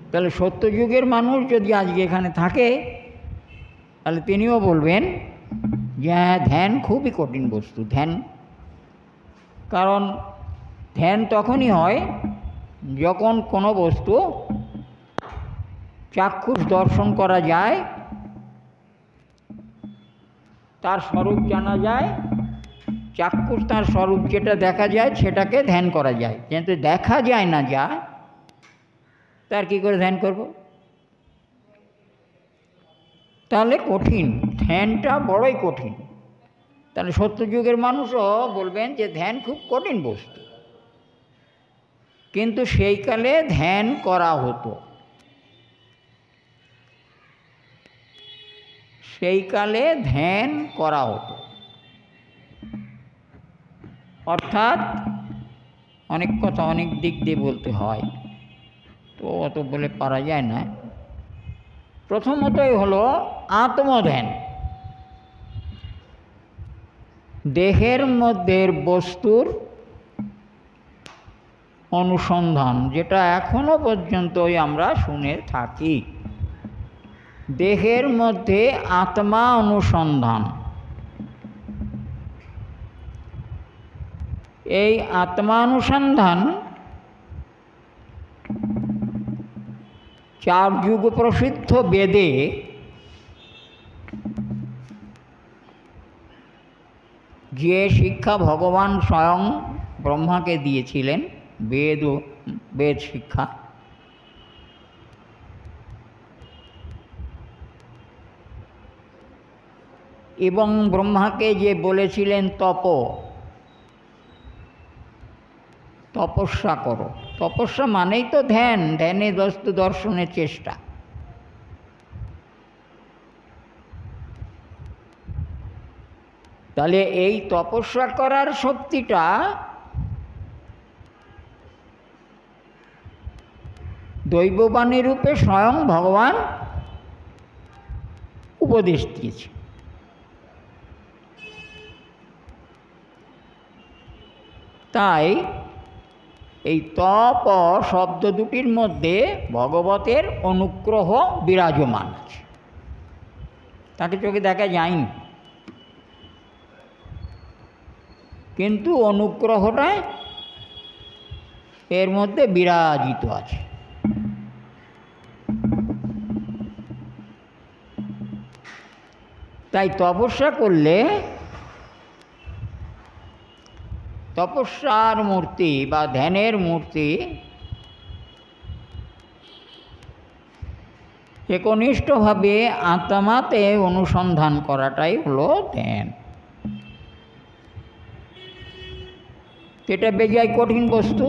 তাহলে সত্যযুগের মানুষ যদি আজকে এখানে থাকে তাহলে তিনিও বলবেন যে হ্যাঁ, ধ্যান খুবই কঠিন বস্তু। ধ্যান, কারণ ধ্যান তখনই হয় যখন কোনো বস্তু চাক্ষুষ দর্শন করা যায়, তার স্বরূপ জানা যায়, চাক্ষুষ তার স্বরূপ যেটা দেখা যায় সেটাকে ধ্যান করা যায়। কিন্তু দেখা যায় না যা, তার কী করে ধ্যান করব? তাহলে কঠিন, ধ্যানটা বড়ই কঠিন। তাহলে সত্যযুগের মানুষও বলবেন যে ধ্যান খুব কঠিন বস্তু, কিন্তু সেই কালে ধ্যান করা হতো। সেই কালে ধ্যান করা হতো, অর্থাৎ অনেক কথা অনেক দিক দিয়ে বলতে হয়, তো অত বলে পারা যায় না। প্রথমতই হলো আত্মধ্যান, দেহের মধ্যে বস্তুর অনুসন্ধান, যেটা এখনো পর্যন্তই আমরা শুনে থাকি। দেহের মধ্যে আত্মা অনুসন্ধান, এই আত্মানুসন্ধান 4 যুগ প্রসিদ্ধ বেদে যে শিক্ষা ভগবান স্বয়ং ব্রহ্মাকে দিয়েছিলেন, বেদ শিক্ষা, এবং ব্রহ্মাকে যে বলেছিলেন তপস্যা করো। তপস্যা মানেই তো ধ্যান, ধ্যানে বস্তু দর্শনের চেষ্টা। তাহলে এই তপস্যা করার শক্তিটা দৈববাণী রূপে স্বয়ং ভগবান উপদেশ দিয়েছে। তাই এই তপ শব্দ দুটির মধ্যে ভগবতের অনুগ্রহ বিরাজমান আছে, তাকে চোখে দেখা যায়নি, কিন্তু অনুগ্রহটা এর মধ্যে বিরাজিত আছে। তাই তপস্যা করলে তপস্যার মূর্তি বা ধ্যানের মূর্তি একনিষ্ঠভাবে আত্মাতে অনুসন্ধান করাটাই হলো ধ্যান। এটা বেজায় কঠিন বস্তু,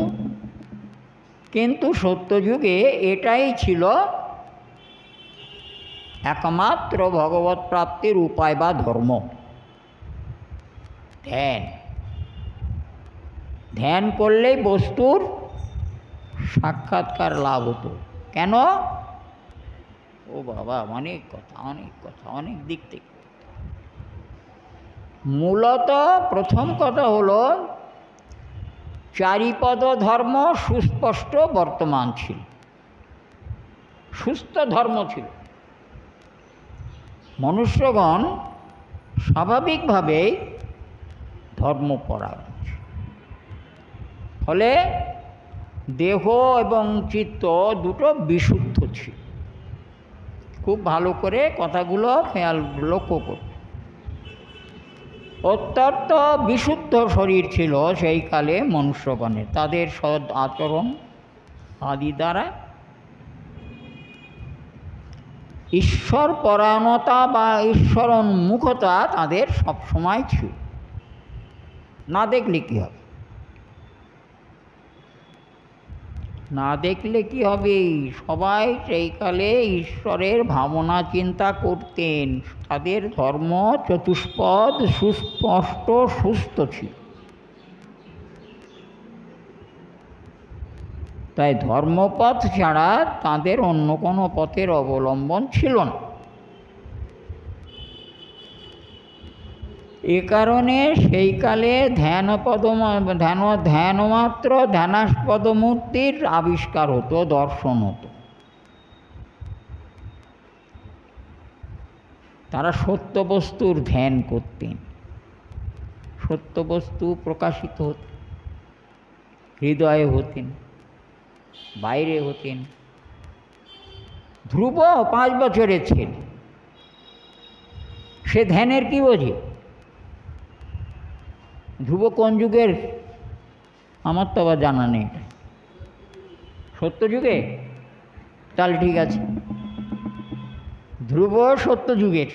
কিন্তু সত্যযুগে এটাই ছিল একমাত্র ভগবৎ প্রাপ্তির উপায় বা ধর্ম, ধ্যান। ধ্যান করলেই বস্তুর সাক্ষাৎকার লাভ হতো। কেন? ও বাবা, অনেক কথা অনেক দিক থেকে। মূলত প্রথম কথা হলো চারিপদ ধর্ম সুস্পষ্ট বর্তমান ছিল, সুস্থ ধর্ম ছিল। মনুষ্যগণ স্বাভাবিকভাবেই ধর্মপরায়ণ, ফলে দেহ এবং চিত্ত দুটো বিশুদ্ধ ছিল। খুব ভালো করে কথাগুলো খেয়াল লক্ষ্য করুন। অত্যন্ত বিশুদ্ধ শরীর ছিল সেই কালে মনুষ্যগণের, তাদের সৎ আচরণ আদি দ্বারা ঈশ্বর পরায়ণতা বা ঈশ্বর উন্মুখতা তাদের সবসময় ছিল। না দেখলে কী হবে? না দেখলে কি হবে? সবাই সেই কালে ঈশ্বরের ভাবনা চিন্তা করতেন, তাদের ধর্ম চতুষ্পদ সুস্পষ্ট সুস্থ ছিল। তাই ধর্মপথ ছাড়া তাদের অন্য কোনো পথের অবলম্বন ছিল না। এ কারণে সেই কালে ধ্যানাস্পদ মূর্তির আবিষ্কার হতো, দর্শন হতো। তারা সত্য বস্তুর ধ্যান করতেন, সত্য বস্তু প্রকাশিত হত, হৃদয়ে হতেন, বাইরে হতেন। ধ্রুব 5 বছরের ছেলে, সে ধ্যানের কি বোঝে? ধ্রুব কোন যুগের আমার তো আবার জানা নেই। সত্য যুগে? তাহলে ঠিক আছে, ধ্রুব সত্য যুগের।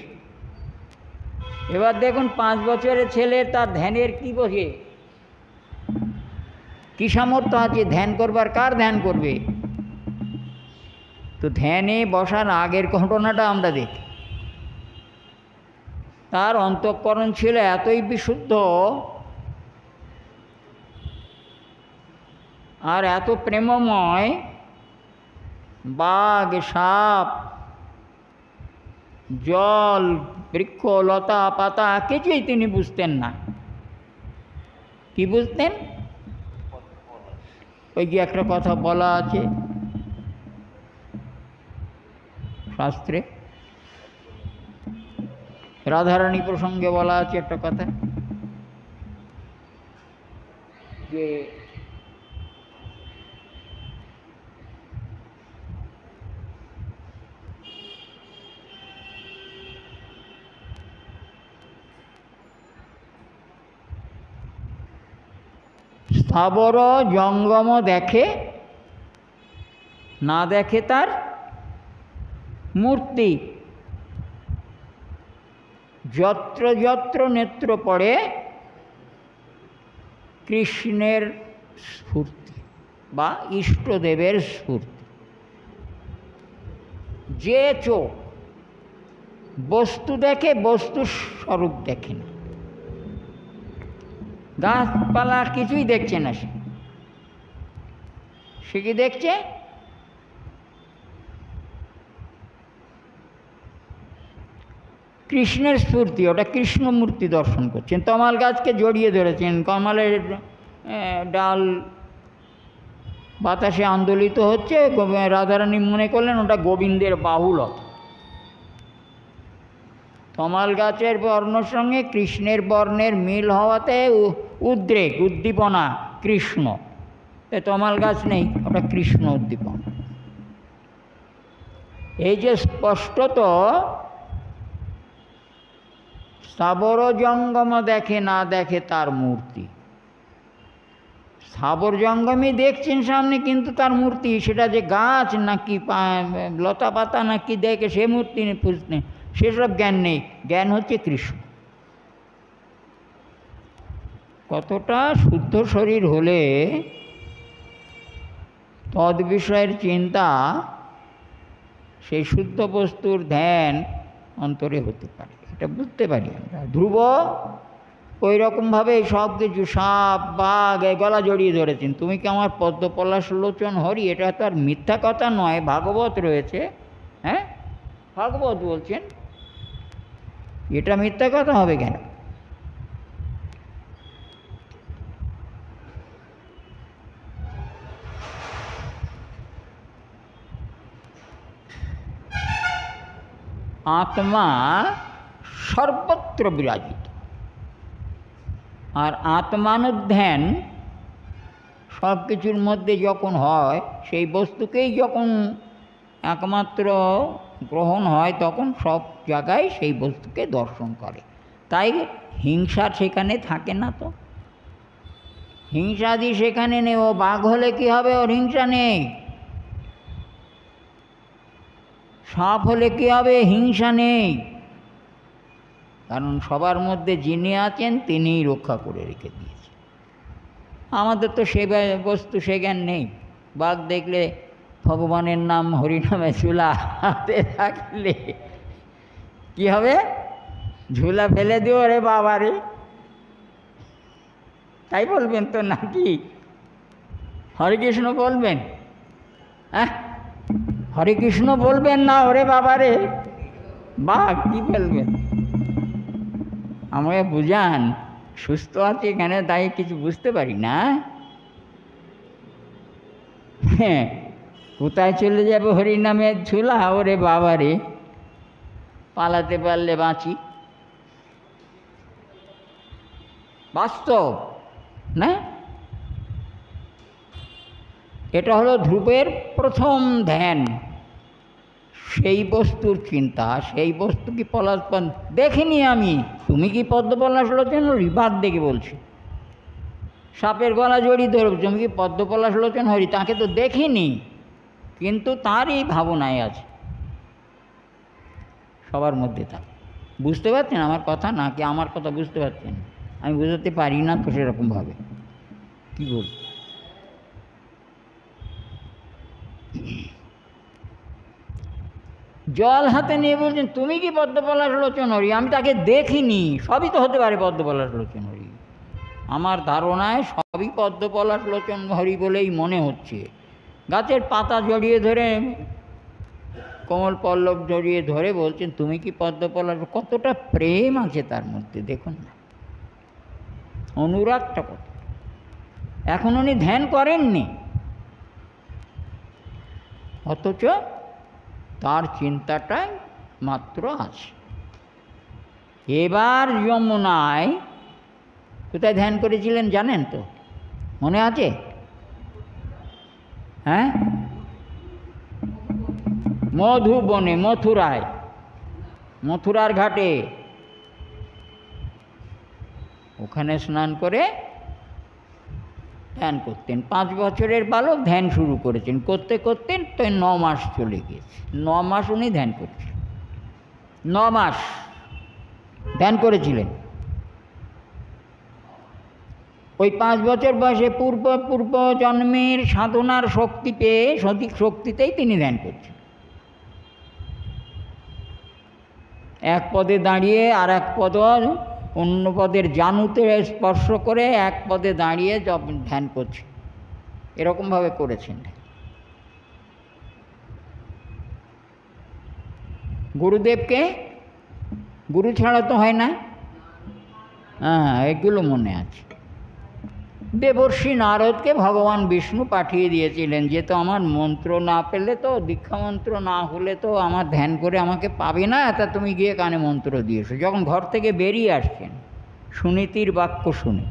এবার দেখুন 5 বছরের ছেলে তার ধ্যানের কি বোঝে, কি সামর্থ্য আছে ধ্যান করবার? কার ধ্যান করবে? তো ধ্যানে বসার আগের ঘটনাটা আমরা দেখি। তার অন্তঃকরণ ছিল এতই বিশুদ্ধ আর এত প্রেমময়, বাঘ, সাপ, জল, বৃক্ষ, লতা পাতা কিছুই তিনি বুঝতেন না। কি বুঝতেন? ওই যে একটা কথা বলা আছে শাস্ত্রে, রাধারানী প্রসঙ্গে বলা আছে একটা কথা, যে স্থাবর জঙ্গম দেখে, না দেখে তার মূর্তি। যত্র যত্র নেত্র পড়ে কৃষ্ণের স্ফূর্তি বা ইষ্টদেবের স্ফূর্তি। যে চোখ বস্তু দেখে, বস্তু স্বরূপ দেখে না। গাছপালা কিছুই দেখছে না, সে কি দেখছে? কৃষ্ণের স্ফূর্তি, ওটা কৃষ্ণমূর্তি দর্শন করছেন। তমাল গাছকে জড়িয়ে ধরেছেন, কমলের ডাল বাতাসে আন্দোলিত হচ্ছে, রাধারানী মনে করলেন ওটা গোবিন্দের বাহুলতা। তমাল গাছের বর্ণের সঙ্গে কৃষ্ণের বর্ণের মিল হওয়াতে উদ্রেক, উদ্দীপনা কৃষ্ণ। তমাল গাছ নেই, ওটা কৃষ্ণ উদ্দীপনা। এই যে স্পষ্টত স্থাবর জঙ্গম দেখে, না দেখে তার মূর্তি। স্থাবর জঙ্গমই দেখছেন সামনে, কিন্তু তার মূর্তি, সেটা যে গাছ নাকি লতা পাতা নাকি দেখে সে মূর্তি বুঝতে, সেসব জ্ঞান নেই। জ্ঞান হচ্ছে কৃষ্ণ। কতটা শুদ্ধ শরীর হলে তদ বিষয়ের চিন্তা, সেই শুদ্ধ বস্তুর ধ্যান অন্তরে হতে পারে, এটা বুঝতে পারি আমরা। ধ্রুব ওই রকমভাবে সব কিছু, সাপ, বাঘ, গলা জড়িয়ে ধরেছেন। তুমি কি আমার পদ্মপলাশ লোচন হরি? এটা তো আর মিথ্যা কথা নয়, ভাগবত রয়েছে। হ্যাঁ, ভাগবত বলছেন, এটা মিথ্যা কথা হবে কেন? আত্মা সর্বত্র বিরাজিত, আর আত্মানুধ্যান সব কিছুর মধ্যে যখন হয়, সেই বস্তুকেই যখন একমাত্র গ্রহণ হয়, তখন সব জায়গায় সেই বস্তুকে দর্শন করে। তাই হিংসা সেখানে থাকে না। তো হিংসাদি সেখানে নেই। ও বাঘ হলে কি হবে? ওর হিংসা নেই। সাপ হলে কি হবে? হিংসা নেই। কারণ সবার মধ্যে যিনি আছেন তিনিই রক্ষা করে রেখে দিয়েছেন। আমাদের তো সে বস্তু, সে জ্ঞান নেই। বাঘ দেখলে ভগবানের নাম হরিনামে ঝুলা হাতে থাকলে কি হবে? ঝুলা ফেলে দিও, রে বাবা রে, তাই বলবেন তো নাকি? হরে কৃষ্ণ বলবেন? হ্যাঁ, হরে কৃষ্ণ বলবেন না, ওরে বাবা রে বাঘ কি বলবেন? আমাকে বুঝান, সুস্থ আছে এখানে, তাই কিছু বুঝতে পারি না। হ্যাঁ, কোথায় চলে যাবে হরিনামের ঝুলা, ওরে বাবা রে। পালাতে পারলে বাঁচি, বাস্তব না? এটা হলো ধ্রুবের প্রথম ধ্যান, সেই বস্তুর চিন্তা, সেই বস্তু কি পলাশ দেখিনি আমি। তুমি কি পদ্ম পলাশ লোচন হরি? বাদ দেখে বলছি, সাপের গলা জড়িয়ে ধরব, তুমি কি পদ্ম পলাশ লোচন হরি? তাকে তো দেখিনি, কিন্তু তারই ভাবনায় আছে, সবার মধ্যে থাকে। বুঝতে পারছেন আমার কথা? নাকি আমার কথা বুঝতে পারছেন? আমি বুঝাতে পারি না তো সেরকমভাবে, কী বল? জল হাতে নিয়ে বলছেন তুমি কি পদ্মপলাশ লোচন হরি? আমি তাকে দেখিনি, সবই তো হতে পারে পদ্মপলাশ লোচন হরি, আমার ধারণায় সবই পদ্মপলাশ লোচন হরি বলেই মনে হচ্ছে। গাছের পাতা জড়িয়ে ধরে, কোমল পল্লব জড়িয়ে ধরে বলছেন তুমি কি পদ্মপলাশ। কতটা প্রেম আছে তার মধ্যে দেখুন না, অনুরাগটা কত। এখন উনি ধ্যান করেননি, অথচ তার চিন্তাটাই মাত্র আছে। এবার যমুনায় কোথায় ধ্যান করেছিলেন জানেন তো? মনে আছে? হ্যাঁ, মধুবনে, মথুরায়, মথুরার ঘাটে, ওখানে স্নান করে ধ্যান করতেন। 5 বছরের বালক ধ্যান শুরু করেছেন, করতে করতে তো 9 মাস চলে গিয়েছে। 9 মাস উনি ধ্যান করেছিলেন, 9 মাস ধ্যান করেছিলেন। ওই 5 বছর বয়সে পূর্ব জন্মের সাধনার শক্তি পেয়ে, সঠিক শক্তিতেই তিনি ধ্যান করছেন। এক পদে দাঁড়িয়ে আর এক পদ অন্য পদের জানুতে স্পর্শ করে এক পদে দাঁড়িয়ে ধ্যান করছে, এরকমভাবে করেছেন। গুরুদেবকে, গুরু ছাড়া তো হয় না। হ্যাঁ, এগুলো মনে আছে। দেবর্ষি নারদকে ভগবান বিষ্ণু পাঠিয়ে দিয়েছিলেন, যে তো আমার মন্ত্র না পেলে তো, দীক্ষা মন্ত্র না হলে তো আমার ধ্যান করে আমাকে পাবে না, তা তুমি গিয়ে কানে মন্ত্র দিয়েছো। যখন ঘর থেকে বেরিয়ে আসছেন সুনীতির বাক্য শুনে,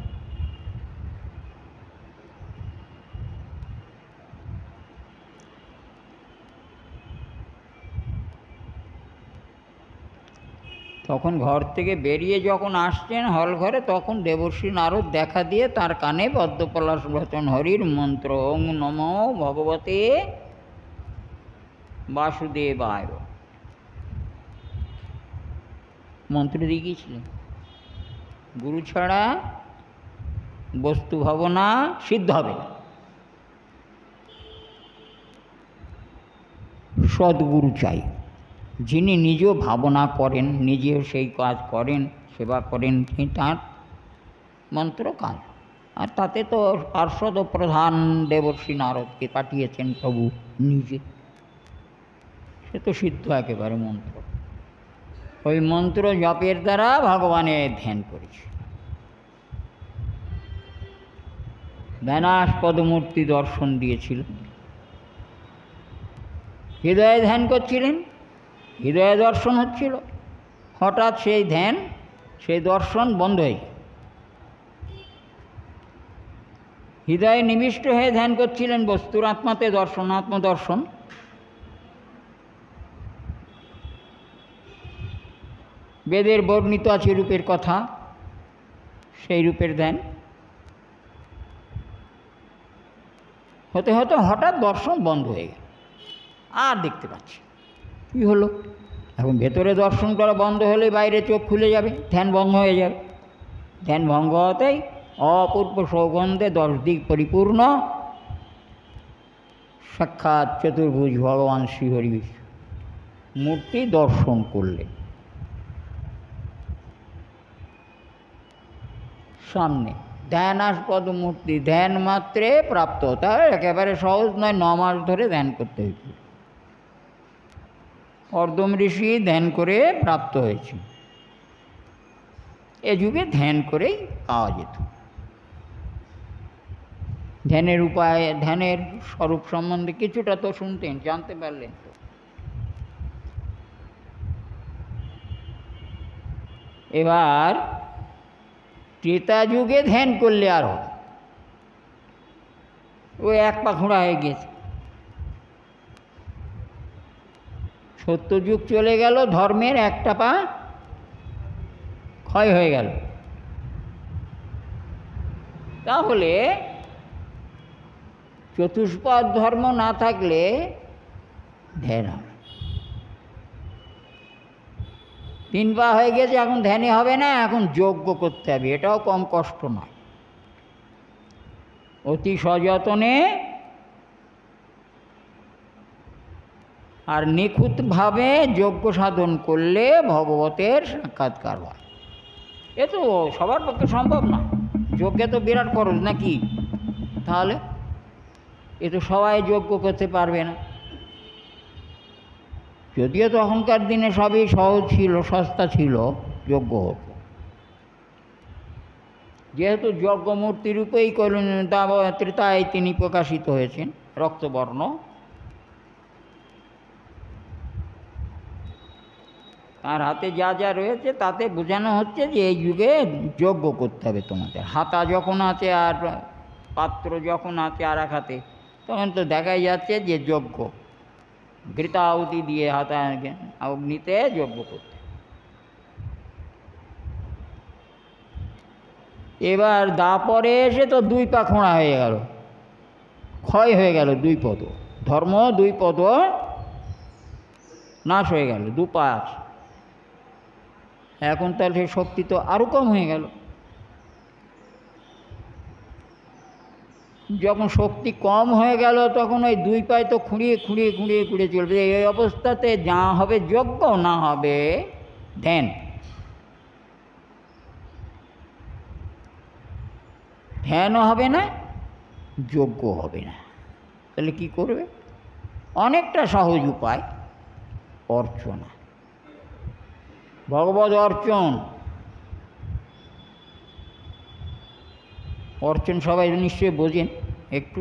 তখন ঘর থেকে বেরিয়ে যখন আসছেন হল ঘরে, তখন দেবর্ষি নারদ দেখা দিয়ে তার কানে পদ্মপলাশ লোচন হরির মন্ত্র ওং নমো ভগবতে বাসুদেবায় মন্ত্র দিয়ে গিয়েছিলেন। গুরু ছাড়া বস্তু ভাবনা সিদ্ধ হবে না। সদ্গুরু চাই, যিনি নিজেও ভাবনা করেন, নিজেও সেই কাজ করেন, সেবা করেন, তার মন্ত্র কাজ। আর তাতে তো পার্শ্বদ প্রধান দেবর্ষি নারদকে পাঠিয়েছেন প্রভু নিজে, সে তো সিদ্ধ একেবারে মন্ত্র। ওই মন্ত্র জপের দ্বারা ভগবানের ধ্যান করেছে। ধ্যানাস্পদ মূর্তি দর্শন দিয়েছিল, হৃদয়ে ধ্যান করছিলেন, হৃদয়ে দর্শন হচ্ছিল। হঠাৎ সেই ধ্যান, সেই দর্শন বন্ধ হয়ে যায়। হৃদয়ে নিবিষ্ট হয়ে ধ্যান করছিলেন বস্তুর আত্মাতে দর্শন, আত্মদর্শন। বেদের বর্ণিত আছে রূপের কথা, সেই রূপের ধ্যান হতে হতে হঠাৎ দর্শন বন্ধ হয়ে গেল, আর দেখতে পাচ্ছি। কী হলো? এখন ভেতরে দর্শন করা বন্ধ হলে বাইরে চোখ খুলে যাবে, ধ্যান ভঙ্গ হয়ে যাবে। ধ্যান ভঙ্গ হতেই অপূর্ব সৌগন্ধে 10 দিক পরিপূর্ণ সাক্ষাৎ চতুর্ভুজ ভগবান শ্রীহরি মূর্তি দর্শন করলেন সামনে। ধ্যানাস্পদ মূর্তি ধ্যান মাত্রে প্রাপ্ত, তার একেবারে সহজ নয়, 9 মাস ধরে ধ্যান করতে হয়েছিল। অর্দম ঋষি ধ্যান করে প্রাপ্ত হয়েছে। এ যুগে ধ্যান করেই পাওয়া যেত। ধ্যানের উপায়, ধ্যানের স্বরূপ সম্বন্ধে কিছুটা তো শুনতেন, জানতে পারলেন তো। এবার ত্রেতা যুগে ধ্যান করলে আর হবে, ও এক পা খোঁড়া হয়ে গেছে। সত্যযুগ চলে গেল, ধর্মের একটা পা ক্ষয় হয়ে গেল। তাহলে চতুষ্পদ ধর্ম না থাকলে ধ্যান হবে। 3 পা হয়ে গেছে, এখন ধ্যানে হবে না, এখন যজ্ঞ করতে হবে। এটাও কম কষ্ট নয়। অতি সযতনে আর নিখুঁতভাবে যজ্ঞ সাধন করলে ভগবতের সাক্ষাৎকার হয়। এ তো সবার পক্ষে সম্ভব না। যজ্ঞে তো বিরাট খরচ নাকি? তাহলে এ তো সবাই যজ্ঞ করতে পারবে না। যদিও তখনকার দিনে সবই সহজ ছিল, সস্তা ছিল, যজ্ঞ হতো। যেহেতু যজ্ঞমূর্তি রূপেই ত্রেতায় তিনি প্রকাশিত হয়েছেন, রক্তবর্ণ। তার হাতে যা যা রয়েছে তাতে বোঝানো হচ্ছে যে এই যুগে যজ্ঞ করতে হবে তোমাদের। হাতা যখন আছে আর পাত্র যখন আছে আর এক হাতে, তখন তো দেখাই যাচ্ছে যে যজ্ঞ, ঘৃতা আহুতি দিয়ে হাতা অগ্নিতে যজ্ঞ করতে। এবার দাপরে এসে তো 2 পা খোঁড়া হয়ে গেল, ক্ষয় হয়ে গেল 2 পদ, ধর্ম 2 পদ নাশ হয়ে গেল, 2 পা আছে। এখন তাহলে সেই শক্তি তো আরও কম হয়ে গেল। যখন শক্তি কম হয়ে গেল তখন ওই 2 পায়ে তো খুঁড়িয়ে খুঁড়িয়ে খুঁড়িয়ে খুঁড়িয়ে চলবে। এই অবস্থাতে যা হবে যজ্ঞ, না হবে ধ্যান। ধ্যানও হবে না, যজ্ঞ হবে না। তাহলে কি করবে? অনেকটা সহজ উপায়, অর্চনা, ভগবত অর্চন। অর্চন সবাই নিশ্চয়ই বোঝেন একটু।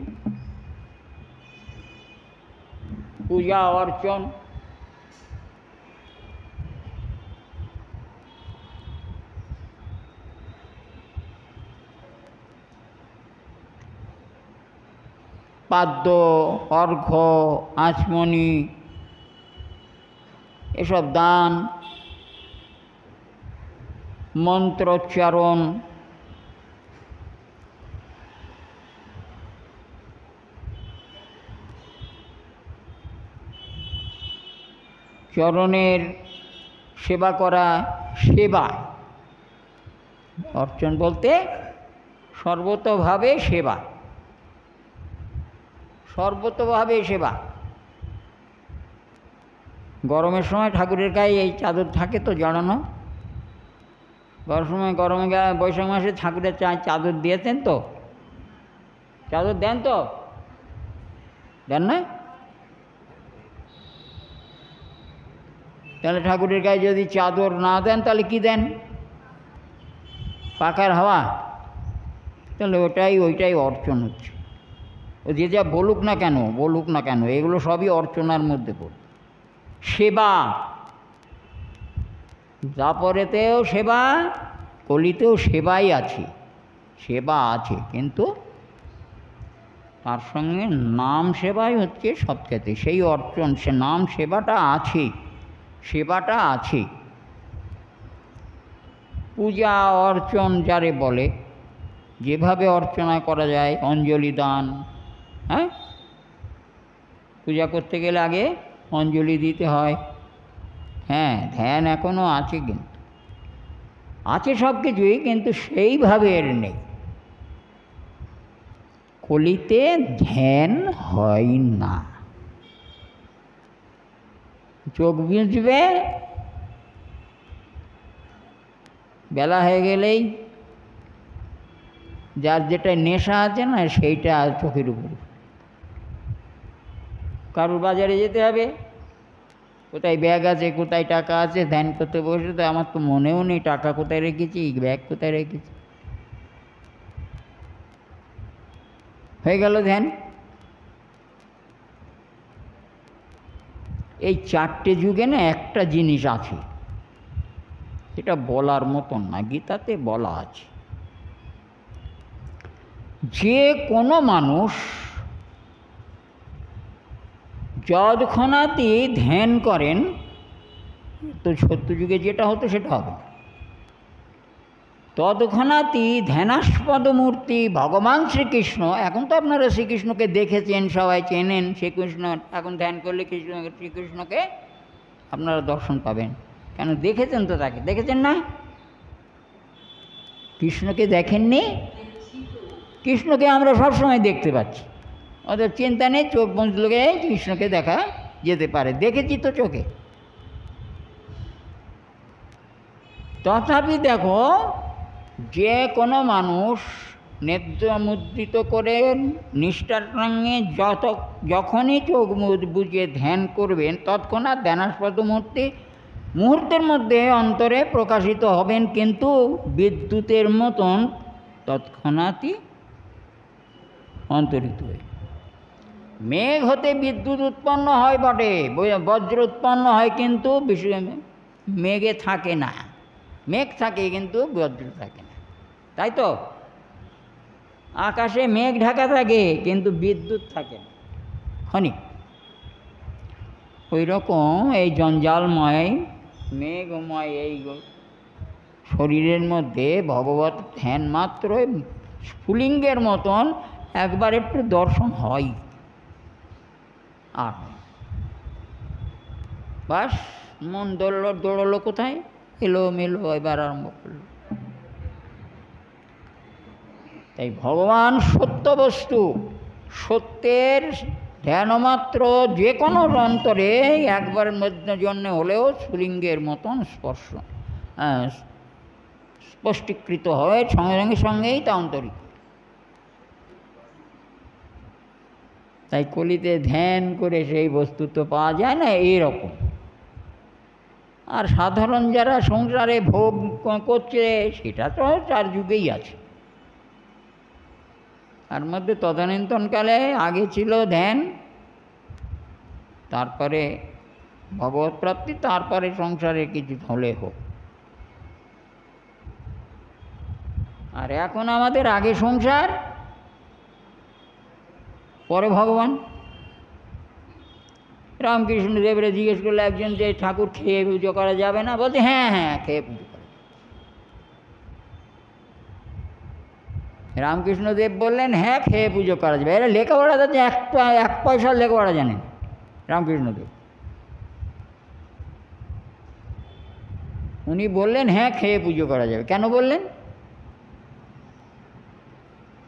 পূজা অর্চন, পাদ্য, অর্ঘ্য, আচমনি, এসব দান, মন্ত্রোচ্চারণ, চরণের সেবা করা, সেবা। অর্চন বলতে সর্বতোভাবে সেবা, সর্বতোভাবে সেবা। গরমের সময় ঠাকুরের গায়ে এই চাদর থাকে তো জড়ানো, গরমে গায়ে বৈশাখ মাসে ঠাকুরের চাদর দিয়েছেন তো, চাদর দেন তো, দেন না? তাহলে ঠাকুরের গায়ে যদি চাদর না দেন তাহলে কি দেন? পাখার হাওয়া। তাহলে ওইটাই অর্চন হচ্ছে। ও যে যা বলুক না কেন, এগুলো সবই অর্চনার মধ্যে পড়ে। সেবা, দাপরেতেও সেবা, কলিতেও সেবাই আছে, সেবা আছে, কিন্তু তার সঙ্গে নাম সেবাই হচ্ছে সবচেয়ে সেই অর্চন। সে নাম সেবাটা আছে, সেবাটা আছে। পূজা অর্চন যারে বলে, যেভাবে অর্চনা করা যায়, অঞ্জলি দান। হ্যাঁ, পূজা করতে গেলে আগে অঞ্জলি দিতে হয়। হ্যাঁ, ধ্যান এখনও আছে, কিন্তু আছে সব কিছুই, কিন্তু সেইভাবে এর নেই। কলিতে ধ্যান হয় না। চোখ বুঝবে, বেলা হয়ে গেলেই যার যেটা নেশা আছে না, সেইটা চোখের উপর। কারুর বাজারে যেতে হবে, কোথায় ব্যাগ আছে, কোথায় টাকা আছে, ধ্যান করতে বসে তো আমার তো মনেও নেই টাকা কোথায় রেখেছি, ব্যাগ কোথায় রেখেছি। হয়ে গেল ধ্যান। এই 4টে যুগে না একটা জিনিস আছে, এটা বলার মতন না, গীতাতে বলা আছে যে কোনো মানুষ যৎক্ষণাৎই ধ্যান করেন, তো সত্যযুগে যেটা হতো সেটা হবে না, তৎক্ষণাৎই ধ্যানাস্পদ মূর্তি ভগবান শ্রীকৃষ্ণ, এখন তো আপনারা শ্রীকৃষ্ণকে দেখেছেন, সবাই চেনেন শ্রীকৃষ্ণ, এখন ধ্যান করলে শ্রীকৃষ্ণকে আপনারা দর্শন পাবেন। কেন দেখেছেন তো, তাকে দেখেছেন না? কৃষ্ণকে দেখেননি? কৃষ্ণকে আমরা সবসময় দেখতে পাচ্ছি, অত চিন্তা নেই, চোখ বন্ধ করে কৃষ্ণকে দেখা যেতে পারে, দেখেছি তো চোখে। তথাপি দেখো, যে কোনো মানুষ নেত্র মুদ্রিত করে নিষ্ঠার সঙ্গে যখনই চোখ বুঝিয়ে ধ্যান করবেন, তৎক্ষণাৎ ধ্যানাস্পদ মূর্তি মুহূর্তের মধ্যে অন্তরে প্রকাশিত হবেন, কিন্তু বিদ্যুতের মতন তৎক্ষণাৎই অন্তরিত হয়ে। মেঘ হতে বিদ্যুৎ উৎপন্ন হয় বটে, বজ্র উৎপন্ন হয়, কিন্তু মেঘে থাকে না। মেঘ থাকে কিন্তু বজ্র থাকে না, তাই তো? আকাশে মেঘ ঢাকা থাকে কিন্তু বিদ্যুৎ থাকে না ক্ষণিক। ওই রকম এই জঞ্জালময় মেঘময় এই শরীরের মধ্যে ভগবত ধ্যান মাত্র স্ফুলিঙ্গের মতন একবার একটু দর্শন হয়, আর বাস মন দৌড়লো কোথায়, এলো মেলো এবার আরম্ভ করলো। তাই ভগবান সত্য বস্তু, সত্যের ধ্যানমাত্র যে কোনো অন্তরে একবারের মধ্যে জন্য হলেও স্ফুলিঙ্গের মতন স্পষ্টীকৃত হয়, সঙ্গে সঙ্গেই তা অন্তরিত। তাই কলিতে ধ্যান করে সেই বস্তু তো পাওয়া যায় না এইরকম। আর সাধারণ যারা সংসারে ভোগ করছে সেটা তো চার যুগেই আছে। তার মধ্যে তদানীন্তনকালে আগে ছিল ধ্যান, তারপরে ভগবত প্রাপ্তি, তারপরে সংসারে কিছু হলে হোক। আর এখন আমাদের আগে সংসার, পরে ভগবান। রামকৃষ্ণদেবরে জিজ্ঞেস করলে একজন যে ঠাকুর খেয়ে পুজো করা যাবে না, বলছে হ্যাঁ হ্যাঁ খেয়ে পুজো করা। রামকৃষ্ণদেব বললেন হ্যাঁ খেয়ে পুজো করা যাবে। এরা লেখাপড়া যাচ্ছে এক পয়সার লেখাপড়া জানেন রামকৃষ্ণদেব। উনি বললেন হ্যাঁ খেয়ে পুজো করা যাবে। কেন বললেন?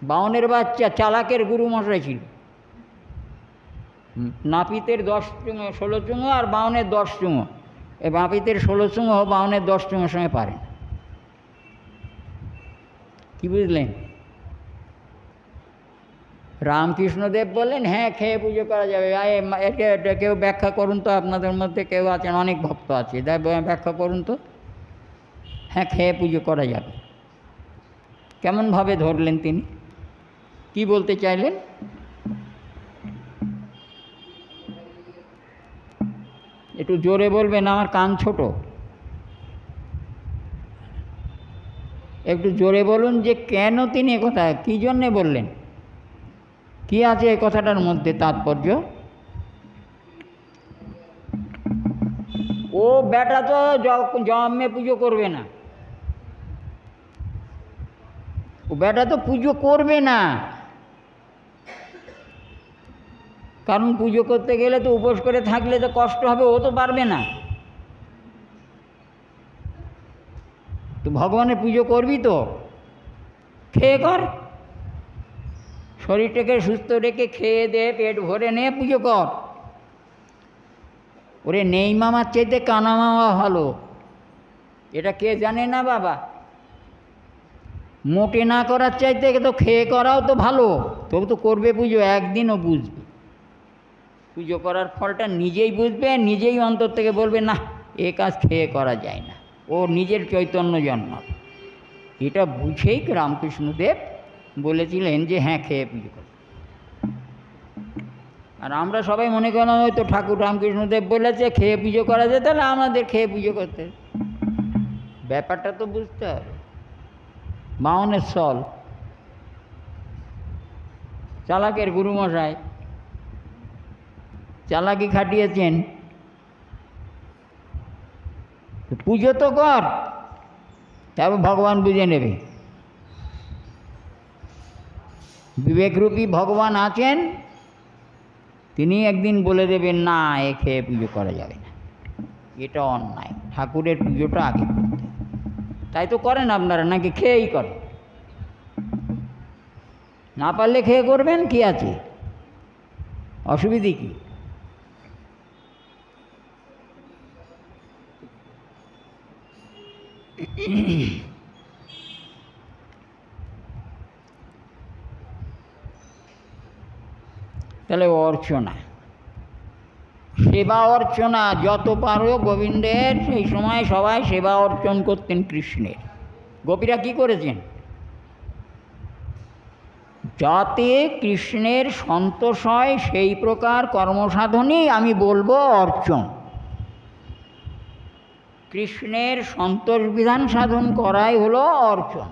বাউনের বাচ্চা চালাকের গুরু মশাই ছিল, নাপিতের 16 চুঙো আর বাউনের 10 চুঙো, এ নাপিতের 16 চুঙো বাউনের 10 চুঙোর সঙ্গে পারেন। কি বুঝলেন? রামকৃষ্ণদেব বললেন হ্যাঁ খেয়ে পুজো করা যাবে। এটা কেউ ব্যাখ্যা করুন তো, আপনাদের মধ্যে কেউ আছেন, অনেক ভক্ত আছে, ব্যাখ্যা করুন তো। হ্যাঁ খেয়ে পুজো করা যাবে, কেমনভাবে ধরলেন তিনি? কি বলতে চাইলেন? একটু জোরে বলবেন, আমার কান ছোট, একটু জোরে বলুন যে কেন তিনি একথা, কী জন্যে বললেন, কি আছে এই কথাটার মধ্যে তাৎপর্য? ও বেটা তো জন্মে পুজো করবে না, ও বেটা তো পুজো করবে না, কারণ পুজো করতে গেলে তো উপোস করে থাকলে তো কষ্ট হবে, ও তো পারবে না। তো ভগবানের পুজো করবি তো খেয়ে কর, শরীরটাকে সুস্থ রেখে খেয়ে দে, পেট ভরে নে, পুজো কর। ওরে নেই মামার চাইতে কানা মামা ভালো, এটা কে জানে না বাবা? মোটে না করার চাইতে তো খেয়ে করাও তো ভালো। তবু তো করবে পুজো, একদিনও বুঝবে, পুজো করার ফলটা নিজেই বুঝবে, নিজেই অন্তর থেকে বলবে না এ কাজ খেয়ে করা যায় না, ও নিজের চৈতন্য জন্মাবে। এটা বুঝেই রামকৃষ্ণদেব বলেছিলেন যে হ্যাঁ খেয়ে পুজো করে। আর আমরা সবাই মনে করলাম হয়তো ঠাকুর রামকৃষ্ণদেব বলেছে খেয়ে পুজো করা যায়, তাহলে আমাদের খেয়ে পুজো করতে। ব্যাপারটা তো বুঝতে হবে। বামনের স্থল, চালাকের গুরুমশাই চালাকি খাটিয়েছেন, পুজো তো কর, তারপর ভগবান বুঝে নেবে। বিবেকরূপী ভগবান আছেন, তিনি একদিন বলে দেবেন না এ খেয়ে পুজো করা যাবে না, এটা অন্যায়, ঠাকুরের পুজোটা আগে করতে। তাই তো করেন আপনারা, নাকি খেয়েই করেন? না পারলে খেয়ে করবেন, কি আছে, অসুবিধে কি? তাহলে অর্চনা, সেবা অর্চনা যত পারো গোবিন্দের, সেই সময় সবাই সেবা অর্চন করতেন কৃষ্ণের। গোপীরা কি করেছেন? যাতে কৃষ্ণের সন্তোষ হয় সেই প্রকার কর্মসাধনই আমি বলবো অর্চন। কৃষ্ণের সন্তোষ বিধান সাধন করাই হলো অর্চন।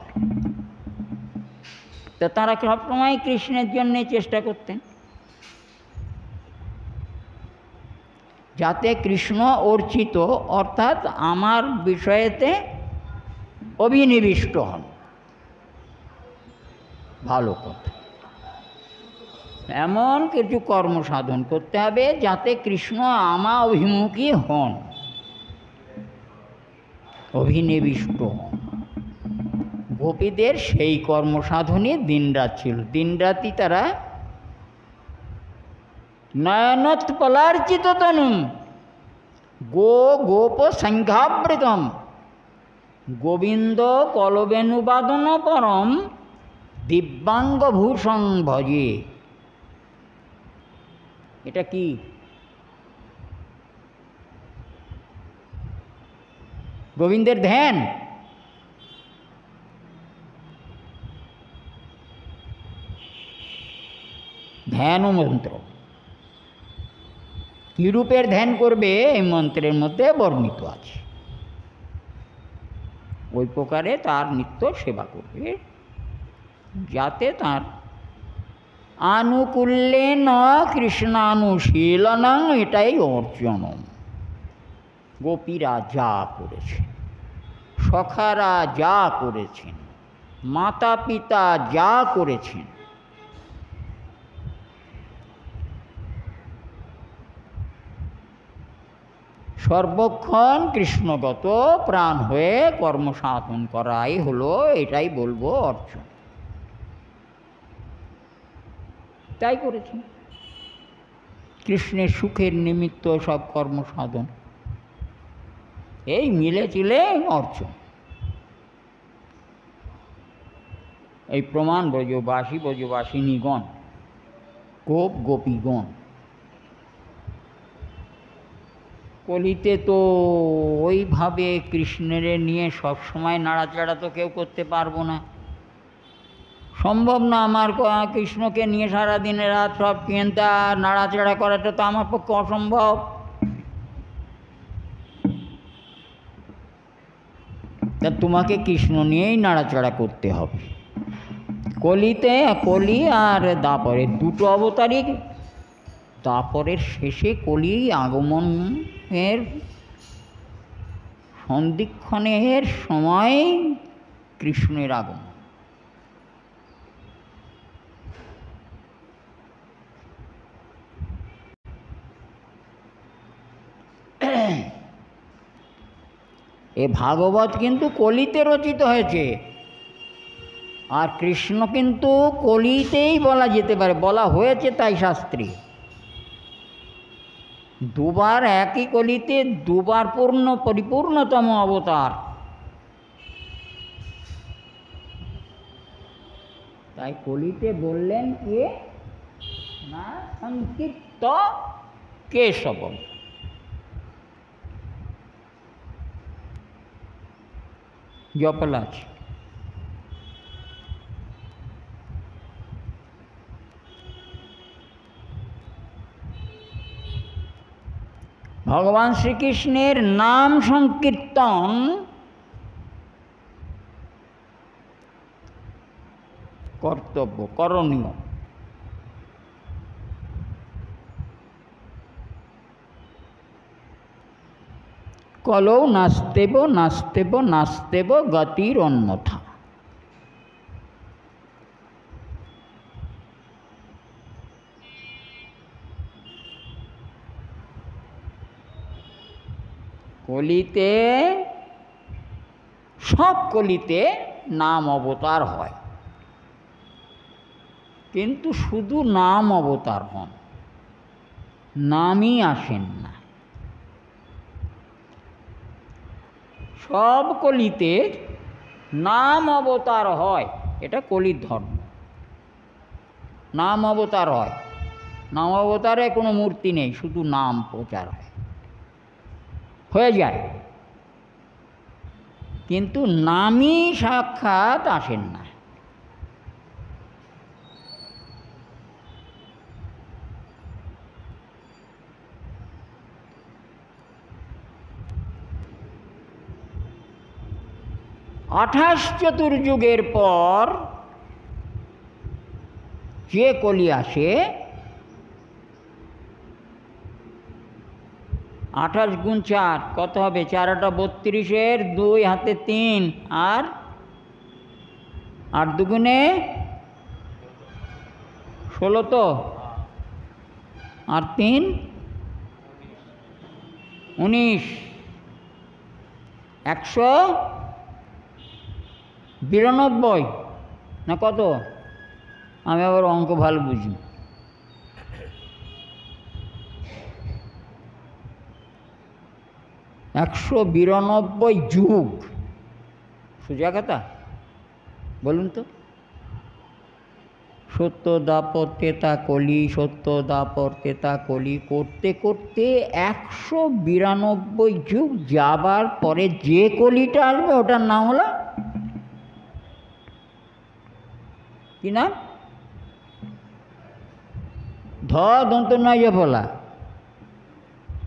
তো তারা সবসময় কৃষ্ণের জন্যে চেষ্টা করতেন, যাতে কৃষ্ণ অর্চিত অর্থাৎ আমার বিষয়েতে অভিনিবিষ্ট হন। ভালো কথা, এমন কিছু কর্ম সাধন করতে হবে যাতে কৃষ্ণ আমা অভিমুখী হন, অভিনিবিষ্ট হন। গোপীদের সেই কর্মসাধনই দিনরাত ছিল। দিনরাতি তারা নয়নোৎপলার্চিত তনুম গোপ সংখ্যাবৃতম গোবিন্দ কলবেনুবাদন পরম দিব্যাঙ্গভূষণ ভজে। এটা কি? গোবিন্দের ধ্যান। ধ্যান ও মন্ত্র কী রূপের ধ্যান করবে এই মন্ত্রের মধ্যে বর্ণিত আছে। ওই প্রকারে তার নিত্য সেবা করবে, যাতে তার আনুকূল্যে ন কৃষ্ণানুশীলনং, এটাই অর্চনম। গোপীরা যা করেছেন, সখারা যা করেছেন, মাতা পিতা যা করেছেন, সর্বক্ষণ কৃষ্ণগত প্রাণ হয়ে কর্মসাধন করাই হলো, এটাই বলবো অর্চন। তাই করেছেন, কৃষ্ণের সুখের নিমিত্ত সব কর্মসাধন, এই মিলে চিলে অর্চন। এই প্রমাণ ব্রজবাসী ব্রজবাসিনীগণ, গোপ গোপীগণ। কলিতে তো ওইভাবে কৃষ্ণের নিয়ে সবসময় নাড়াচাড়া তো কেউ করতে পারবো না, সম্ভব না। আমার কৃষ্ণকে নিয়ে সারাদিনে রাত সব চিন্তা নাড়াচাড়া করাটা তো আমার পক্ষে অসম্ভব। তা তোমাকে কৃষ্ণ নিয়েই নাড়াচাড়া করতে হবে। কলিতে, কলি আর দাপরের দুটো অবতারই, দাপরের শেষে কলি আগমনের সন্ধিক্ষণের সময় কৃষ্ণের আগমন। এ ভাগবত কিন্তু কলিতে রচিত হয়েছে, আর কৃষ্ণ কিন্তু কলিতেই বলা যেতে পারে, বলা হয়েছে তাই শাস্ত্রে। দুবার একই কলিতে দুবার পরিপূর্ণতম অবতার, তাই কলিতে বললেন কে না সংকীর্ত কেশবম। জপলা আছে। ভগবান শ্রীকৃষ্ণের নাম সংকীর্তন কর্তব্য, করণীয়। কলৌ নাস্তেব নাস্তেব নাস্তেব গতির অন্যথা। কলিতে, সব কলিতে নাম অবতার হয়, কিন্তু শুধু নাম অবতার হন, নামই আসেন না। সব কলিতে নাম অবতার হয়, এটা কলির ধর্ম। নাম অবতার হয়, নাম অবতারে কোনো মূর্তি নেই, শুধু নাম প্রচার হয়, হয়ে যায়, কিন্তু নামই সাক্ষাৎ আসেন না। আঠাশ চতুর্যুগের পর যে কলি আসে, 28 গুণ 4 কত হবে? 4 8 32, 2 হাতে 3, আর 8 দুগুণে 16, তো আর 3 19, 192 না কত? আমি আবার অঙ্ক ভালো বুঝি। 192 যুগ, সোজা কথা বলুন তো। সত্য দাপর তেতা কলি, সত্য দাপর তেতা কলি করতে করতে 192 যুগ যাবার পরে যে কলিটা আসবে ওটার নাম হলো কি নাম? ধ দন্ত নয় যে বলা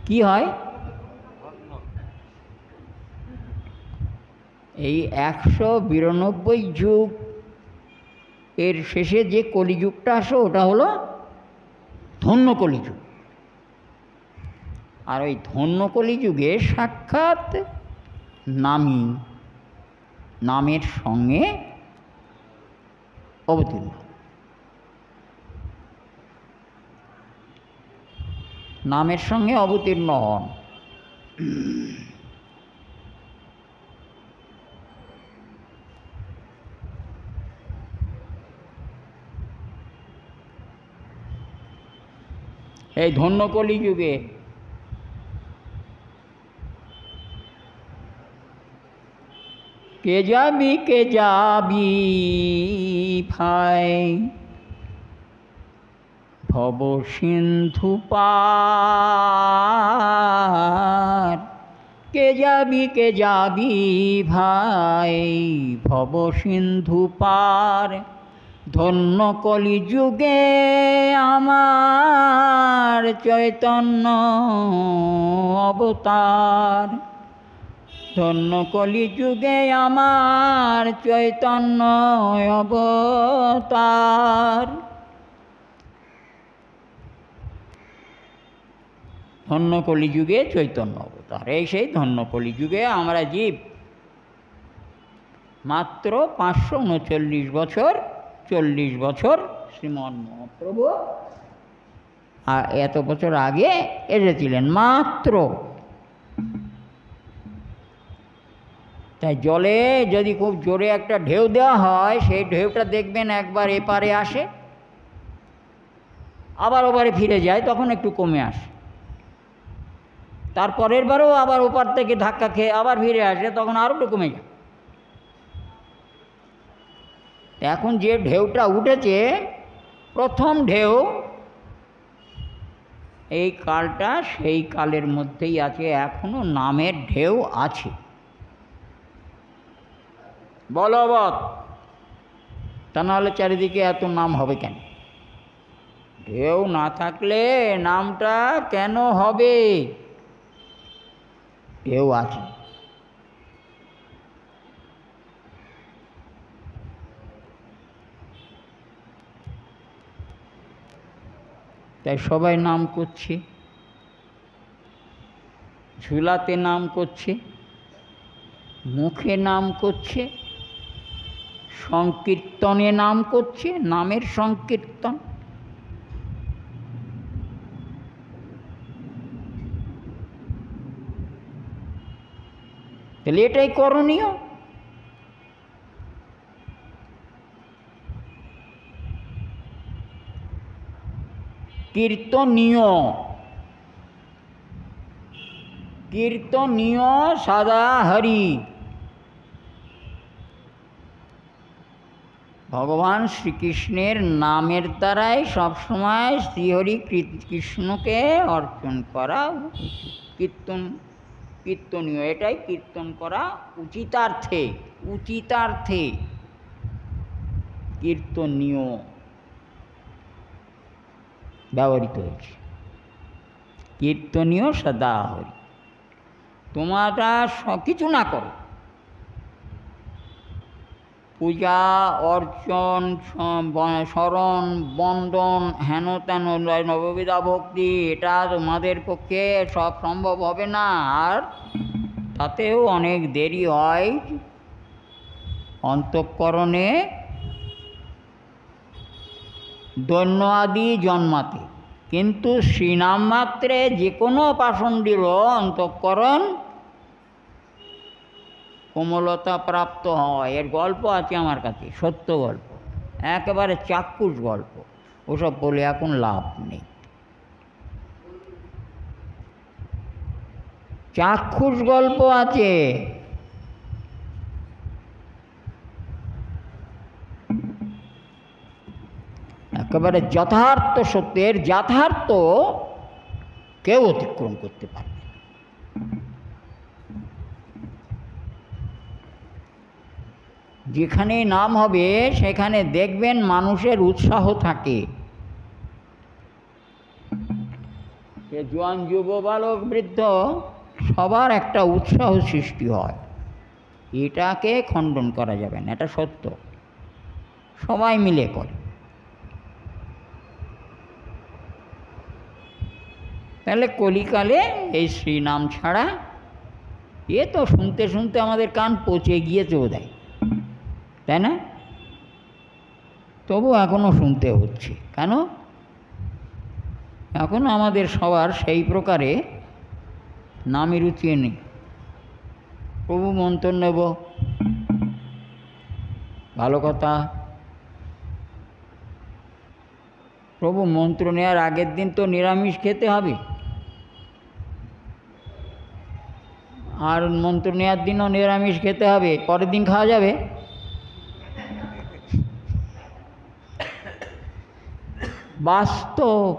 কি হয়? এই 192 যুগ এর শেষে যে কলিযুগটা আসে ওটা হলো ধন্য কলিযুগ। আর ওই ধন্য কলিযুগে সাক্ষাৎ নামই নামের সঙ্গে অবতীর্ণ, নামের সঙ্গে অবতীর্ণ হন। এই ধন্য কলিযুগে কে যাবি কে যাবি ভাই ভব সিন্ধু পার, কে যাবি ভাই ভব সিন্ধু পার, ধন্য কলিযুগে আমার চৈতন্য অবতার, ধন্য কলিযুগে আমার চৈতন্য অবতার। ধন্য কলিযুগে চৈতন্য অবতার, এই সেই ধন্য কলিযুগে আমরা জীব। মাত্র 539 বছর, 40 বছর শ্রীমন মহাপ্রভু এত বছর আগে এসেছিলেন মাত্র। তাই জলে যদি খুব জোরে একটা ঢেউ দেওয়া হয়, সেই ঢেউটা দেখবেন একবার এপারে আসে, আবার ওপারে ফিরে যায়, তখন একটু কমে আসে, তারপরের বারেও আবার ওপার থেকে ধাক্কা খেয়ে আবার ফিরে আসে, তখন আরও একটু কমে যায়। এখন যে ঢেউটা উঠেছে, প্রথম ঢেউ, এই কালটা সেই কালের মধ্যেই আছে, এখনো নামের ঢেউ আছে বলবৎ। তা নাহলে চারিদিকে এত নাম হবে কেন? ঢেউ না থাকলে নামটা কেন হবে? ঢেউ আছে। তাই সবাই নাম করছে, ঝুলাতে নাম করছে, মুখে নাম করছে, সংকীর্তনে নাম করছে, নামের সংকীর্তন। তাহলে এটাই করণীয়। কীর্তনীয়, কীর্তনীয় সদা হরি। ভগবান শ্রীকৃষ্ণের নামের দ্বারাই সবসময় শ্রীহরি কৃষ্ণকে অর্চন করা কীর্তন, কীর্তনীয়, এটাই কীর্তন করা উচিতার্থে, উচিতার্থে কীর্তনীয় ব্যবহৃত হয়েছে। কীর্তনীয় সদা হরি। তোমরা কিছু না করো, পূজা অর্চন স্মরণ বন্দন হেন তেন নববিধা ভক্তি, এটা তোমাদের পক্ষে সব সম্ভব হবে না, আর তাতেও অনেক দেরি হয় অন্তঃকরণে দৈন্য আদি জন্মাতে। কিন্তু শ্রীনাম মাত্রে যে কোনো পাষণ্ডীর অন্তঃকরণ কোমলতা প্রাপ্ত হয়। এর গল্প আছে আমার কাছে, সত্য গল্প, একেবারে চাক্ষুষ গল্প, ওসব বলে এখন লাভ নেই। চাক্ষুষ গল্প আছে। একেবারে যথার্থ সত্যের যথার্থ কেউ অতিক্রম করতে পারবে। যেখানে নাম হবে সেখানে দেখবেন মানুষের উৎসাহ থাকে। সে জোয়ান যুব বালক বৃদ্ধ সবার একটা উৎসাহ সৃষ্টি হয়, এটাকে খণ্ডন করা যাবে না, এটা সত্য, সবাই মিলে করে। তাহলে কলিকালে এই শ্রীনাম ছাড়া এ তো শুনতে শুনতে আমাদের কান পচে গিয়েছে বোধহয়, তাই না? তবু এখনও শুনতে হচ্ছে। কেন? এখন আমাদের সবার সেই প্রকারে নামে রুচি নেই। প্রভু মন্ত্র নেব, ভালো কথা। প্রভু মন্ত্র নেওয়ার আগের দিন তো নিরামিষ খেতে হবে, আর মন্ত্র নেওয়ার দিনও নিরামিষ খেতে হবে, পরের দিন খাওয়া যাবে? বাস্তব।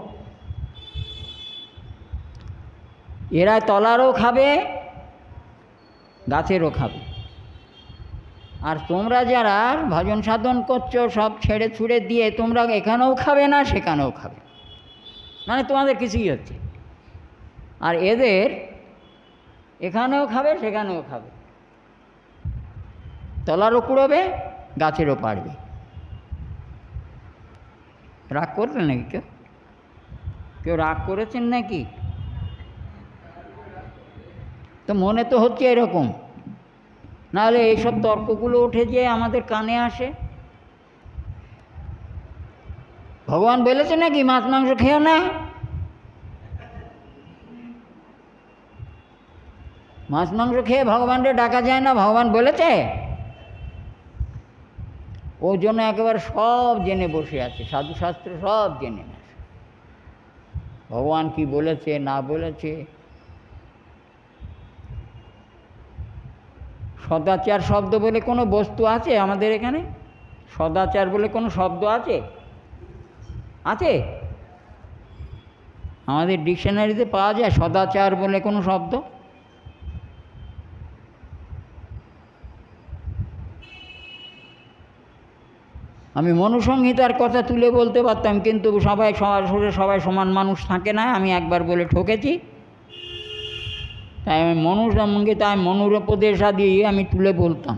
এরা তলারও খাবে, গাছেরও খাবে। আর তোমরা যারা ভজন সাধন করছো সব ছেড়ে ছুড়ে দিয়ে তোমরা এখানেও খাবে না সেখানেও খাবে, মানে তোমাদের কিছুই হচ্ছে। আর এদের এখানেও খাবে সেখানেও খাবে, তলারও কুড়োবে গাছেরও পারবে। রাগ করবেন নাকি? কেউ কেউ রাগ করেছেন নাকি? তো মনে তো হচ্ছে এরকম, নাহলে এইসব তর্কগুলো উঠে যে আমাদের কানে আসে। ভগবান বলেছে নাকি মাছ মাংস খেও না? মাছ মাংস খেয়ে ভগবানকে ডাকা যায় না, ভগবান বলেছে? ওই জন্য একেবারে সব জেনে বসে আছে, সাধুশাস্ত্র সব জেনে আছে ভগবান কি বলেছে না বলেছে। সদাচার শব্দ বলে কোনো বস্তু আছে আমাদের এখানে? সদাচার বলে কোনো শব্দ আছে? আছে? আমাদের ডিকশনারিতে পাওয়া যায় সদাচার বলে কোনো শব্দ? আমি মনুসংহিতার কথা তুলে বলতে পারতাম, কিন্তু সবাই সবাই সমান মানুষ থাকে না, আমি একবার বলে ঠকেছি। তাই আমি মনুসংহিতায় মনুরোপদেশাদি আমি তুলে বলতাম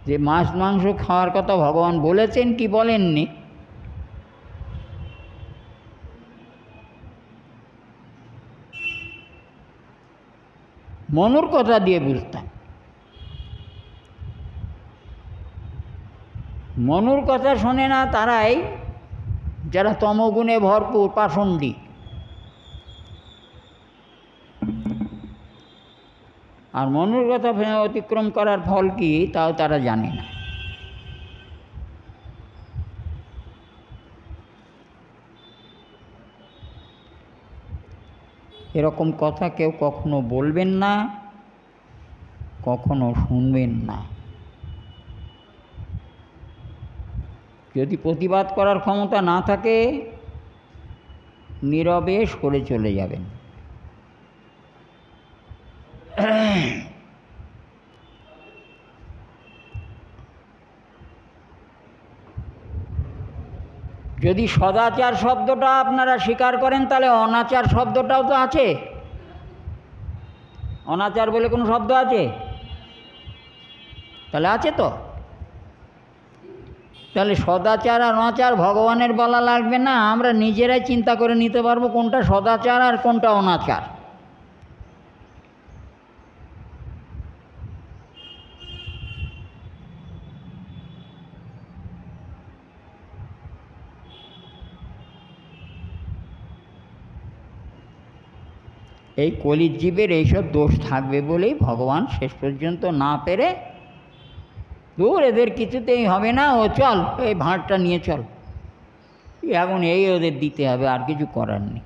যে মাছ মাংস খাওয়ার কথা ভগবান বলেছেন কি বলেননি, মনুর কথা দিয়ে বুঝতাম। মনুর কথা শোনে না তারাই যারা তমগুণে ভরপুর, পাষণ্ডী। আর মনুর কথা অতিক্রম করার ফল কি তাও তারা জানে না। এরকম কথা কেউ কখনো বলবেন না, কখনো শুনবেন না। যদি প্রতিবাদ করার ক্ষমতা না থাকে, নীরবে সরে চলে যাবেন। যদি সদাচার শব্দটা আপনারা স্বীকার করেন, তাহলে অনাচার শব্দটাও তো আছে। অনাচার বলে কোনো শব্দ আছে? তাহলে আছে তো। তাহলে সদাচার আর অনাচার ভগবানের বলা লাগবে না, আমরা নিজেরাই চিন্তা করে নিতে পারবো কোনটা সদাচার আর কোনটা অনাচার। এই কলির জীবের এইসব দোষ থাকবে বলেই ভগবান শেষ পর্যন্ত না পেরে, দূর এদের কিছুতেই হবে না, ও চল এই ভাঁড়টা নিয়ে চল, এখন এই ওদের দিতে হবে, আর কিছু করার নেই।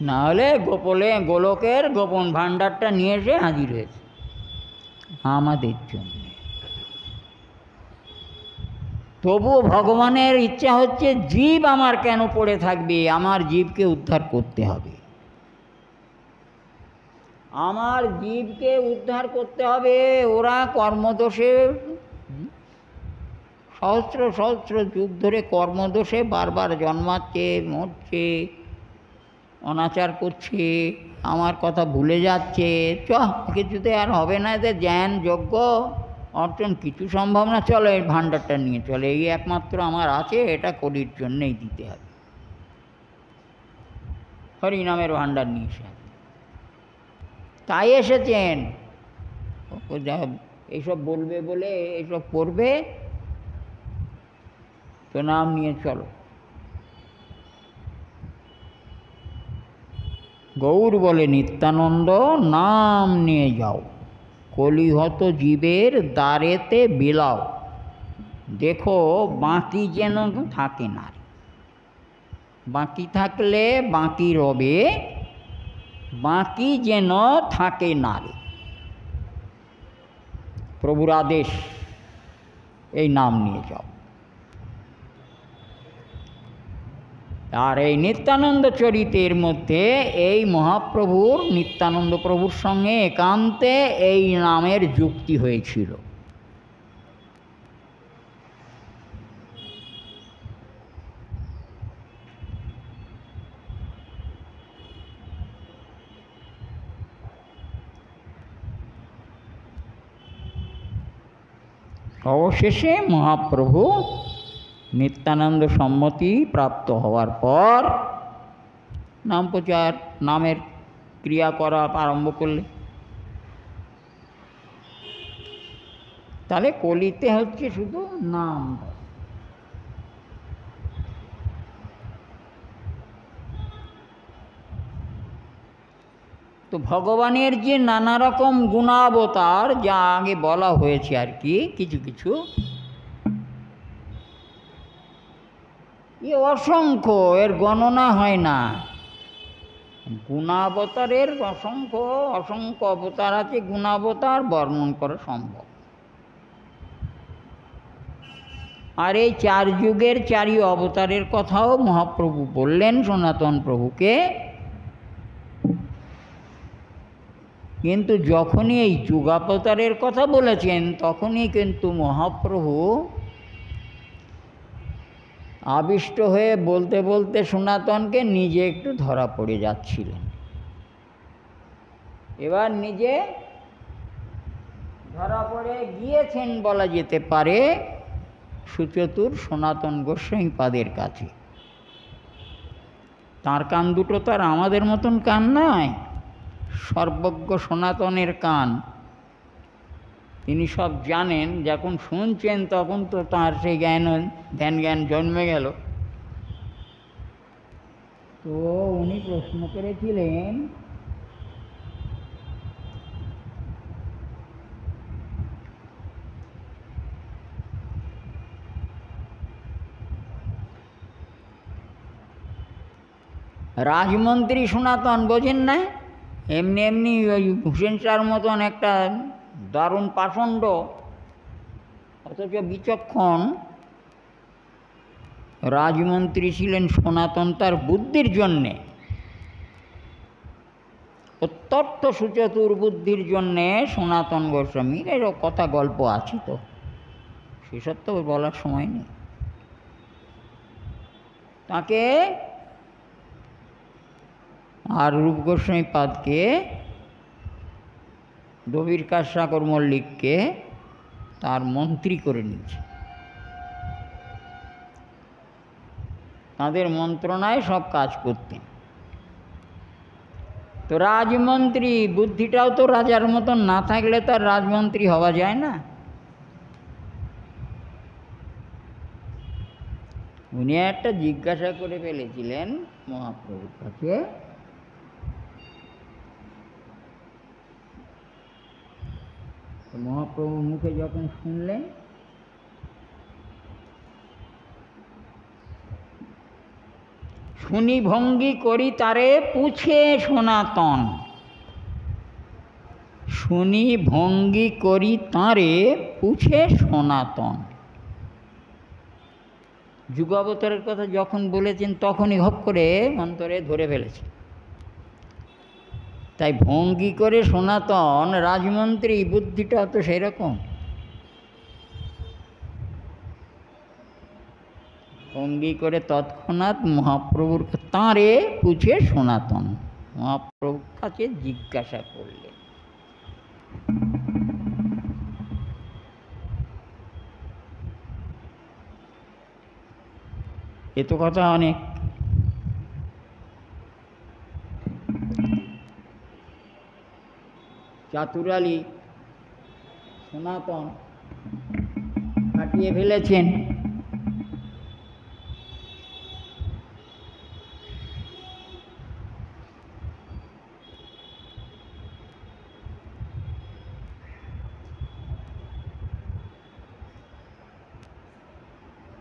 না হলে গোলকের গোপন ভাণ্ডারটা নিয়ে এসে হাজির হয়েছে আমাদের জন্য। তবুও ভগবানের ইচ্ছা হচ্ছে জীব আমার কেন পড়ে থাকবে, আমার জীবকে উদ্ধার করতে হবে, আমার জীবকে উদ্ধার করতে হবে। ওরা কর্মদোষে সহস্র সহস্র যুগ ধরে কর্মদোষে বারবার জন্মাচ্ছে, মরছে, অনাচার করছে, আমার কথা ভুলে যাচ্ছে। কিছুতে আর হবে না, এদের জ্ঞান যজ্ঞ অর্জন কিছু সম্ভব না, চলো এই ভাণ্ডারটা নিয়ে চলে, এই একমাত্র আমার আছে, এটা কলির জন্যেই দিতে হবে। হরিনামের ভাণ্ডার নিয়ে এসে তাই এসেছেন। এইসব বলবে বলে এইসব করবে তো, নাম নিয়ে চলো। গৌর বলে নিত্যানন্দ নাম নিয়ে যাও, কলিহত জীবের দ্বারেতে বিলাও, দেখো বাকি যেন থাকে না। বাকি থাকলে বাকি রবে, বাকি যেন থাকে না রে। প্রভুর আদেশ, এই নাম নিয়ে যাও। আর এই নিত্যানন্দ চরিতের মধ্যে এই মহাপ্রভুর, নিত্যানন্দ প্রভুর সঙ্গে একান্তে এই নামের যুক্তি হয়েছিল। অবশেষে মহাপ্রভু নিত্যানন্দ সম্মতি প্রাপ্ত হওয়ার পর নাম প্রচার, নামের ক্রিয়া করা আরম্ভ করলে। তাহলে কলিতে হচ্ছে শুধু নাম। তো ভগবানের যে নানা রকম গুণাবতার, যা আগে বলা হয়েছে আর কি, কিছু কিছু, অসংখ্য, এর গণনা হয় না। গুণাবতারের অসংখ্য অসংখ্য অবতার আছে, গুণাবতার বর্ণন করা সম্ভব। আর এই চার যুগের চারি অবতারের কথাও মহাপ্রভু বললেন সনাতন প্রভুকে। কিন্তু যখনই এই যুগাবতারের কথা বলেছেন, তখনই কিন্তু মহাপ্রভু আবিষ্ট হয়ে বলতে বলতে সনাতনকে নিজে একটু ধরা পড়ে যাচ্ছিলেন। এবার নিজে ধরা পড়ে গিয়েছেন বলা যেতে পারে সুচতুর সনাতন গোস্বামী পাদের কাছে। তাঁর কান দুটো তো আর আমাদের মতন কান নয়, সর্বজ্ঞ সনাতনের কান, তিনি সব জানেন। যখন শুনছেন তখন তো তাঁর সেই ধ্যান জ্ঞান জন্মে গেল। তো উনি প্রশ্ন করেছিলেন, রাজমন্ত্রী সনাতন বোঝেন না, এমনি এমনি ওই হুসেন শাহর মতন একটা দারুণ পাষণ্ড অথচ বিচক্ষণ রাজমন্ত্রী ছিলেন সনাতন তার বুদ্ধির জন্যে, অত্যর্থ সুচতুর বুদ্ধির জন্যে সনাতন গোস্বামী। এরও কথা গল্প আছে, তো সেসব তো বলার সময় নেই। তাকে আর রূপ গোস্বামী পাদকে, দবির কাশসাগর মল্লিককে তার মন্ত্রী করে নিয়েছে। তাদের মন্ত্রণায় সব কাজ করতেন। তো রাজমন্ত্রী বুদ্ধিটাও তো রাজার মতন না থাকলে তো আর রাজমন্ত্রী হওয়া যায় না। উনি একটা জিজ্ঞাসা করে ফেলেছিলেন মহাপ্রভুর কাছে, মহাপ্রভুর মুখে যখন শুনলেন, শুনি ভঙ্গি করি তারে পুছে সনাতন, শুনি ভঙ্গি করি তারে পুছে সনাতন। যুগাবতারের কথা যখন বলেছেন তখনই হপ করে অন্তরে ধরে ফেলেছে। তাই ভঙ্গি করে সনাতন রাজমন্ত্রী, বুদ্ধিটা তো সেরকম। ভঙ্গি করে তৎক্ষণাৎ মহাপ্রভুর তাঁরে পুছে সনাতন, মহাপ্রভুর কাছে জিজ্ঞাসা করলেন। এ তো কথা অনেক। চাতুরালী সনাতন কাটিয়ে ফেলেছেন।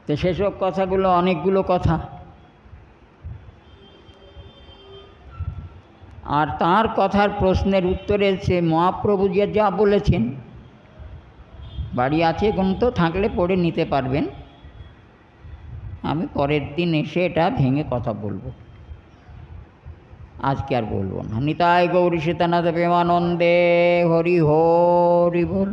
তো সেসব কথাগুলো অনেকগুলো কথা, আর তার কথার প্রশ্নের উত্তরে সে মহাপ্রভু যে যা বলেছেন, বাড়ি আছে গ্রন্থ, থাকলে পড়ে নিতে পারবেন। আমি পরের দিন এসে এটা ভেঙে কথা বলবো, আজকে আর বলবো না। নিতাই গৌরী সীতানাথ প্রেমানন্দে হরি হরি বল।